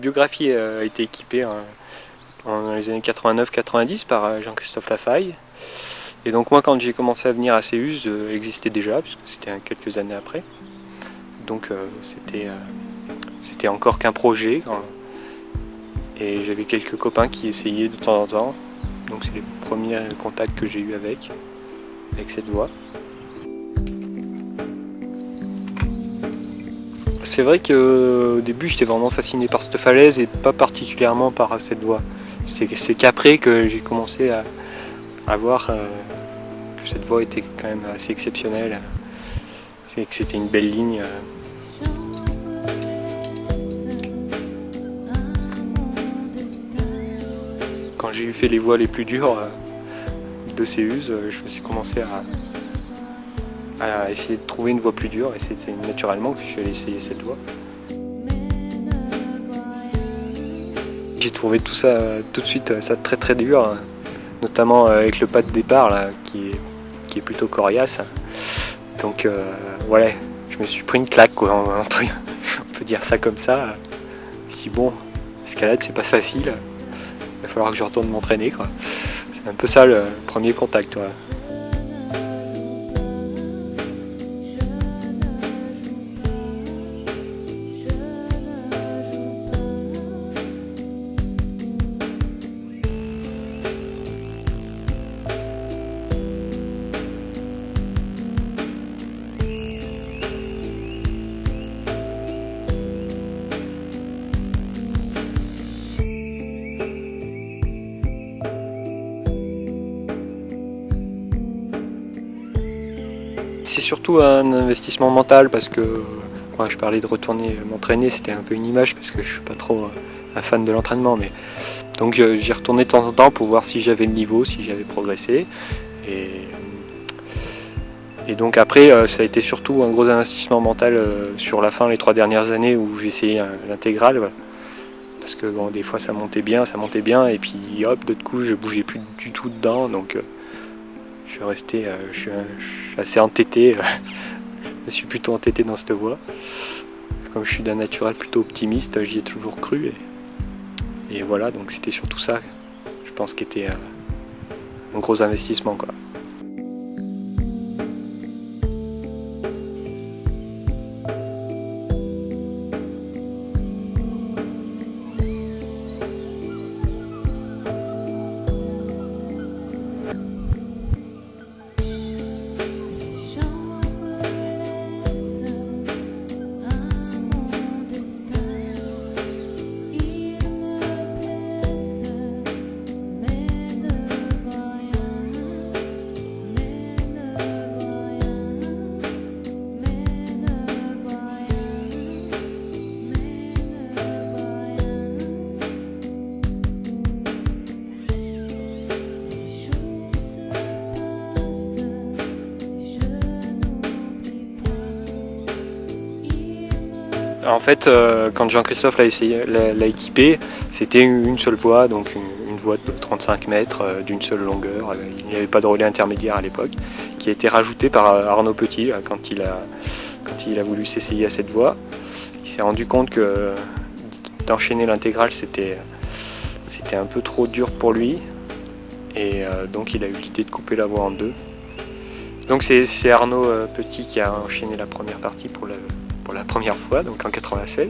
biographie a été équipée dans les années 89-90 par Jean-Christophe Lafaille. Et donc moi quand j'ai commencé à venir à Céus, elle existait déjà, puisque c'était quelques années après. Donc c'était encore qu'un projet. Et j'avais quelques copains qui essayaient de temps en temps. Donc c'est les premiers contacts que j'ai eu avec cette voie. C'est vrai qu'au début j'étais vraiment fasciné par cette falaise et pas particulièrement par cette voie. C'est qu'après que j'ai commencé à voir que cette voie était quand même assez exceptionnelle, que c'était une belle ligne. Quand j'ai fait les voies les plus dures de Céus, je me suis commencé à essayer de trouver une voie plus dure et c'est naturellement que je suis allé essayer cette voie. J'ai trouvé tout ça tout de suite ça très dur, notamment avec le pas de départ là, qui est plutôt coriace. Donc voilà, je me suis pris une claque quoi, on peut dire ça comme ça. Je me suis dit bon, l'escalade c'est pas facile, il va falloir que je retourne m'entraîner quoi. C'est un peu ça le premier contact. Ouais. C'est surtout un investissement mental parce que quand je parlais de retourner m'entraîner, c'était un peu une image parce que je suis pas trop un fan de l'entraînement. Mais donc j'y retournais de temps en temps pour voir si j'avais le niveau, si j'avais progressé. Et donc après, ça a été surtout un gros investissement mental sur la fin, les 3 dernières années où j'ai essayé l'intégrale. Voilà. Parce que bon, des fois ça montait bien, et puis hop, d'autres coups je bougeais plus du tout dedans. Donc je suis resté, je suis assez entêté, je me suis plutôt entêté dans cette voie. Comme je suis d'un naturel plutôt optimiste, j'y ai toujours cru. Et voilà, donc c'était surtout ça, je pense, qui était un gros investissement quoi. En fait, quand Jean-Christophe l'a équipé, c'était une seule voie, donc une voie de 35 mètres d'une seule longueur. Il n'y avait pas de relais intermédiaire à l'époque, qui a été rajoutée par Arnaud Petit quand il a voulu s'essayer à cette voie. Il s'est rendu compte que d'enchaîner l'intégrale, c'était un peu trop dur pour lui, et donc il a eu l'idée de couper la voie en deux. Donc c'est Arnaud Petit qui a enchaîné la première partie pour la première fois, donc en 96.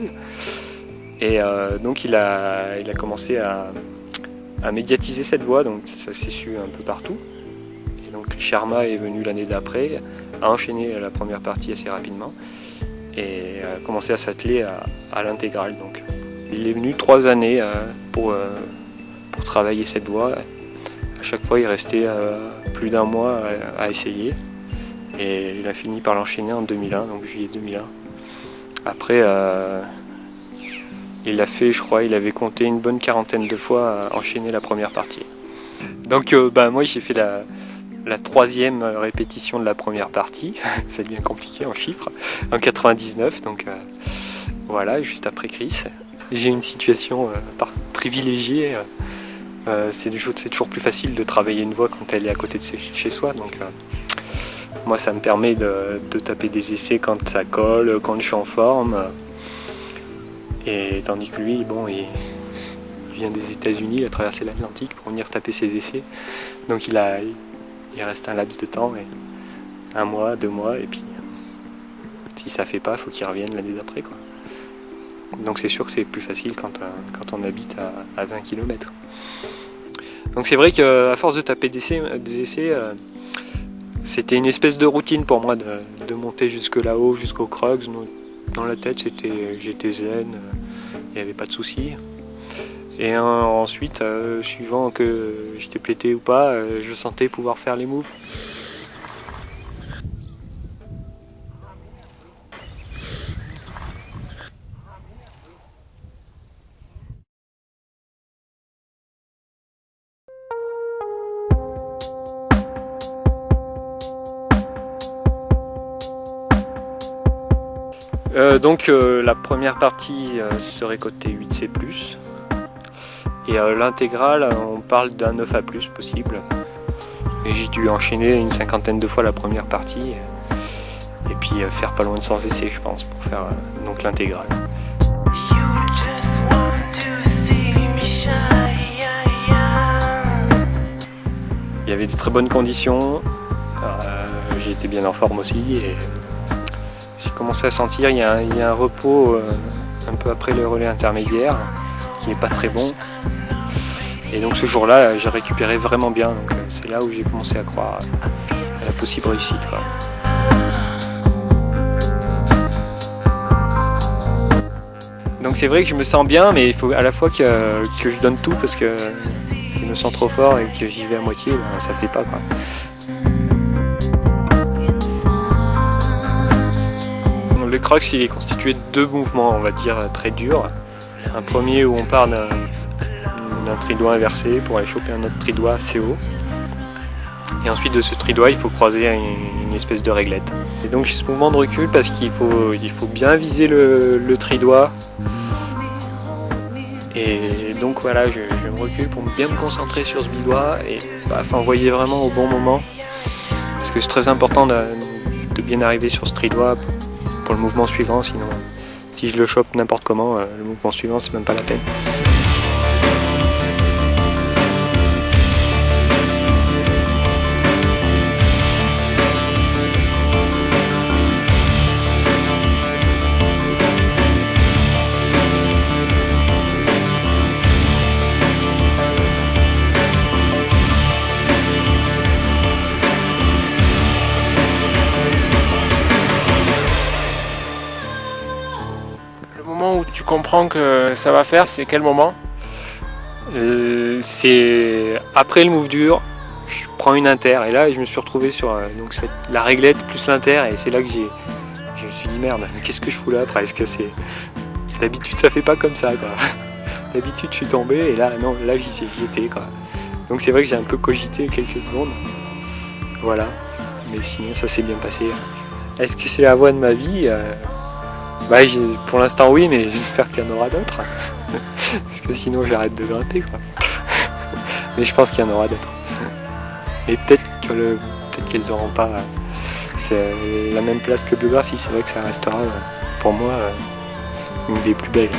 Et donc il a commencé à médiatiser cette voie, donc ça s'est su un peu partout. Et donc Sharma est venu l'année d'après, a enchaîné la première partie assez rapidement et a commencé à s'atteler à l'intégrale. Donc il est venu 3 années pour travailler cette voie. À chaque fois il restait plus d'1 mois à essayer. Et il a fini par l'enchaîner en 2001, donc juillet 2001. Après, il a fait, je crois, il avait compté une bonne 40aine de fois à enchaîner la première partie. Donc moi j'ai fait la 3e répétition de la première partie, ça devient compliqué en chiffres, en 99, donc voilà, juste après Chris. J'ai une situation privilégiée, c'est toujours plus facile de travailler une voie quand elle est à côté de chez soi, donc moi ça me permet de taper des essais quand ça colle, quand je suis en forme. Et tandis que lui, bon, il vient des États-Unis, il a traversé l'Atlantique pour venir taper ses essais. Donc il reste un laps de temps, et 1 mois, 2 mois, et puis si ça fait pas, il faut qu'il revienne l'année d'après, quoi. Donc c'est sûr que c'est plus facile quand on habite à 20 km. Donc c'est vrai qu'à force de taper des essais, c'était une espèce de routine pour moi de monter jusque là-haut, jusqu'au Krugs. Dans la tête, j'étais zen, il n'y avait pas de soucis. Et ensuite, suivant que j'étais pété ou pas, je sentais pouvoir faire les moves. Donc la première partie serait côté 8C+. Et l'intégrale, on parle d'un 9A+, possible. Et j'ai dû enchaîner une 50aine de fois la première partie. Et puis faire pas loin de 100 essais, je pense, pour faire donc l'intégrale. Il y avait des très bonnes conditions. J'ai été bien en forme aussi. Et j'ai commencé à sentir, il y a un repos un peu après le relais intermédiaire, qui est pas très bon. Et donc ce jour-là, j'ai récupéré vraiment bien. Donc c'est là où j'ai commencé à croire à la possible réussite, quoi. Donc c'est vrai que je me sens bien, mais il faut à la fois que je donne tout, parce que si je me sens trop fort et que j'y vais à moitié, ben, ça fait pas, quoi. Le crux, il est constitué de 2 mouvements, on va dire, très durs. Un premier où on part d'un tridoigt inversé pour aller choper un autre tridoigt assez haut. Et ensuite de ce tridoigt, il faut croiser une espèce de réglette. Et donc j'ai ce mouvement de recul parce qu'il faut bien viser le tridoigt. Et donc voilà, je me recule pour bien me concentrer sur ce bidoigt et envoyer vraiment au bon moment. Parce que c'est très important de bien arriver sur ce tridoigt pour le mouvement suivant, sinon si je le chope n'importe comment, le mouvement suivant c'est même pas la peine. Où tu comprends que ça va faire, c'est quel moment? C'est après le move dur, je prends une inter et là je me suis retrouvé sur donc la réglette plus l'inter, et c'est là que je me suis dit merde, mais qu'est-ce que je fous là presque. D'habitude ça fait pas comme ça, quoi. D'habitude je suis tombé et là non, là j'y étais, quoi. Donc c'est vrai que j'ai un peu cogité quelques secondes, voilà, mais sinon ça s'est bien passé. Est-ce que c'est la voie de ma vie? Pour l'instant oui, mais j'espère qu'il y en aura d'autres. Parce que sinon j'arrête de grimper, quoi. Mais je pense qu'il y en aura d'autres. Et peut-être qu'elles n'auront pas la même place que biographie. C'est vrai que ça restera pour moi une des plus belles.